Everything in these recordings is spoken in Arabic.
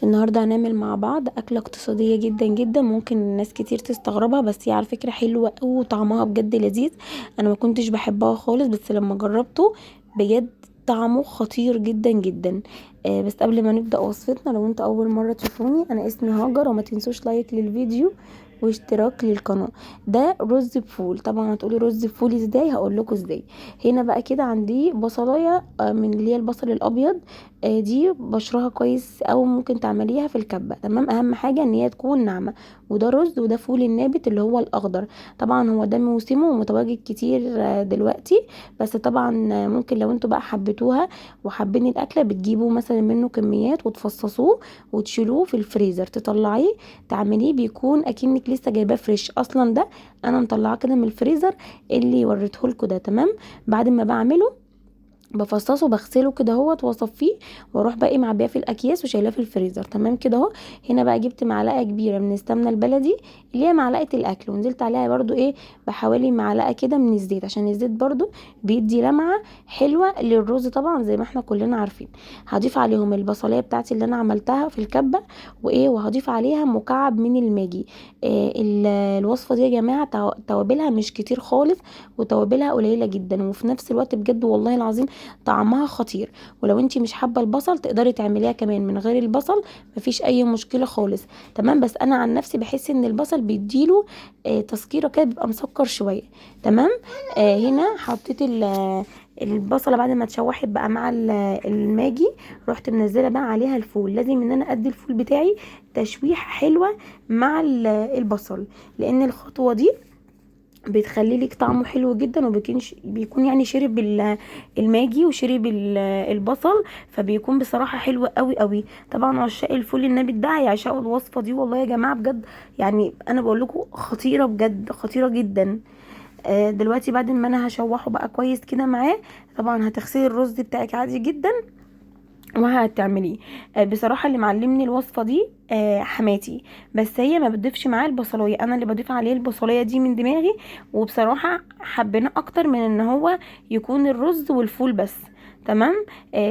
النهارده هنعمل مع بعض اكله اقتصاديه جدا جدا، ممكن ناس كتير تستغربها، بس هي على فكره حلوه قوي وطعمها بجد لذيذ. انا ما كنتش بحبها خالص، بس لما جربته بجد طعمه خطير جدا جدا. بس قبل ما نبدا وصفتنا، لو انت اول مره تشوفوني، انا اسمي هاجر، وما تنسوش لايك للفيديو واشتراك للقناه. ده رز بفول. طبعا هتقولي رز بفول ازاي؟ هقول لكم ازاي. هنا بقى كده عندي بصلايه، من اللي هي البصل الابيض. دي بشرها كويس، او ممكن تعمليها في الكبه. تمام، اهم حاجه ان هي تكون ناعمه. وده رز، وده فول النابت اللي هو الاخضر. طبعا هو ده موسمه ومتواجد كتير دلوقتي. بس طبعا ممكن لو انتوا بقى حبيتوها وحابين الاكله، بتجيبوا مثلا منه كميات وتفصصوه وتشيلوه في الفريزر، تطلعيه تعمليه، بيكون اكنك لسه جايباه فريش اصلا. ده انا مطلعاه كده من الفريزر اللي وريتهولكوا ده. تمام، بعد ما بعمله بفصصه، بغسله كده اهوت واصفيه، واروح بقى معبيه في الاكياس وشايلاه في الفريزر. تمام كده اهو. هنا بقى جبت معلقه كبيره من السمنه البلدي، اللي هي معلقه الاكل، ونزلت عليها برضو بحوالي معلقه كده من الزيت، عشان الزيت برضو بيدي لمعه حلوه للرز طبعا زي ما احنا كلنا عارفين. هضيف عليهم البصليه بتاعتي اللي انا عملتها في الكبه، وهضيف عليها مكعب من الماجي. الوصفه دي يا جماعه توابلها مش كتير خالص، وتوابلها قليله جدا، وفي نفس الوقت بجد والله العظيم طعمها خطير. ولو انتي مش حابه البصل تقدري تعمليها كمان من غير البصل، مفيش اي مشكله خالص. تمام، بس انا عن نفسي بحس ان البصل بيديله تسكيره كده، بيبقى مسكر شويه. تمام. هنا حطيت البصله بعد ما اتشوحت بقى مع الماجي. رحت منزله بقى عليها الفول. لازم ان انا ادي الفول بتاعي تشويحه حلوه مع البصل، لان الخطوه دي بتخلي لك طعمه حلو جدا، بيكون يعني شرب الماجي وشرب البصل، فبيكون بصراحة حلو قوي قوي. طبعا عشاق الفول النابت ده هيعشقوا الوصفة دي والله يا جماعة بجد. يعني انا بقول لكم خطيرة بجد، خطيرة جدا. دلوقتي بعد ما انا هشوحه بقى كويس كده معاه، طبعا هتغسلي الرز بتاعك عادي جدا وهتعمليه. بصراحه اللي معلمني الوصفه دي حماتي، بس هي ما بتضيفش معاه البصلايه، انا اللي بضيف عليه البصلايه دي من دماغي. وبصراحه حبينا اكتر من ان هو يكون الرز والفول بس. تمام.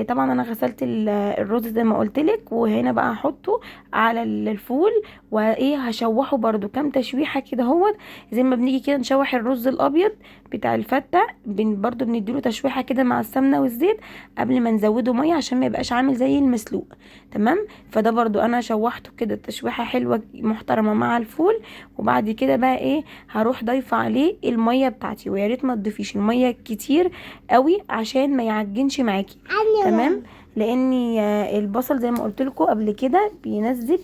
طبعا انا غسلت الرز زي ما قلت لك، وهنا بقى هحطه على الفول، هشوحه برده كام تشويحه كده اهوت. زي ما بنيجي كده نشوح الرز الابيض بتاع الفته، برده بنديله تشويحه كده مع السمنه والزيت قبل ما نزوده ميه، عشان ما يبقاش عامل زي المسلوق. تمام. فده برضو انا شوحته كده تشويحه حلوه محترمه مع الفول. وبعد كده بقى هروح ضايفه عليه الميه بتاعتي، ويا ريت ما تضيفيش الميه كتير قوي عشان ما يعجنش معاكي. تمام، لاني البصل زي ما قلت لكم قبل كده بينزل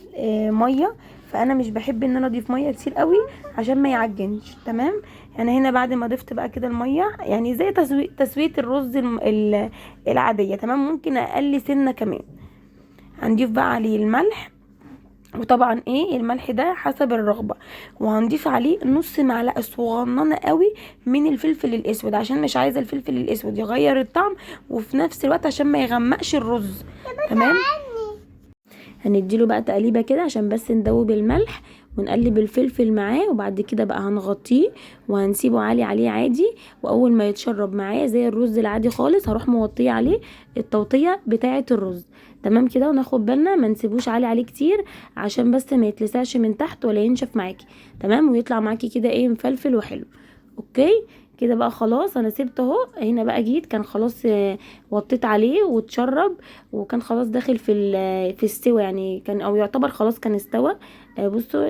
ميه، فانا مش بحب ان انا اضيف ميه كتير قوي عشان ما يعجنش. تمام. يعني هنا بعد ما ضفت بقى كده الميه، يعني زي تسويه الرز العاديه. تمام، ممكن اقل سنه كمان. هنضيف بقى عليه الملح، وطبعا الملح ده حسب الرغبه. وهنضيف عليه نص معلقه صغننه قوي من الفلفل الاسود، عشان مش عايزه الفلفل الاسود يغير الطعم، وفي نفس الوقت عشان ما يغمقش الرز. تمام. هنديله بقى تقليبه كده عشان بس ندوب الملح، ونقلب الفلفل معاه، وبعد كده بقى هنغطيه وهنسيبه عالي عليه عادي. واول ما يتشرب معاه زي الرز العادي خالص، هروح موطيه عليه التوطيه بتاعه الرز. تمام كده، وناخد بالنا ما نسيبوش عالي عليه كتير، عشان بس ما يتلسعش من تحت ولا ينشف معاكي. تمام، ويطلع معاكي كده مفلفل وحلو. اوكي كده بقى خلاص، انا سبته اهو. هنا بقى جيت كان خلاص وطيت عليه واتشرب، وكان خلاص داخل في السوا، يعني كان او يعتبر خلاص كان استوى.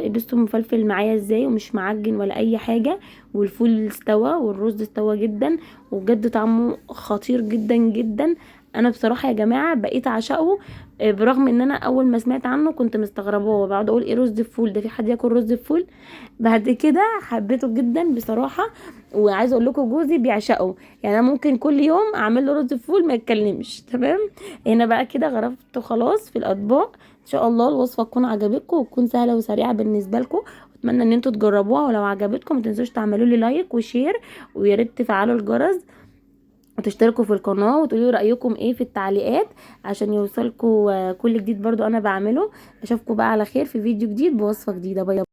بصوا مفلفل معايا ازاي، ومش معجن ولا اي حاجه. والفول استوى والرز استوى جدا، وبجد طعمه خطير جدا جدا. انا بصراحه يا جماعه بقيت اعشقه. برغم ان انا اول ما سمعت عنه كنت مستغرباه، بقعد اقول ايه رز بفول ده؟ في حد ياكل رز بفول؟ بعد كده حبيته جدا بصراحه. وعايزه اقول لكم جوزي بيعشقه، يعني انا ممكن كل يوم اعمل له رز فول ما يتكلمش. تمام. هنا بقى كده غرفته خلاص في الاطباق. ان شاء الله الوصفه تكون عجبتكم وتكون سهله وسريعه بالنسبه لكم. اتمنى ان انتوا تجربوها، ولو عجبتكم ما تنسوش تعملوا لي لايك وشير، ويا ريت تفعلوا الجرس وتشتركوا في القناه، وتقولوا رايكم ايه في التعليقات عشان يوصلكوا كل جديد برضو انا بعمله. اشوفكم بقى على خير في فيديو جديد بوصفه جديده. باي.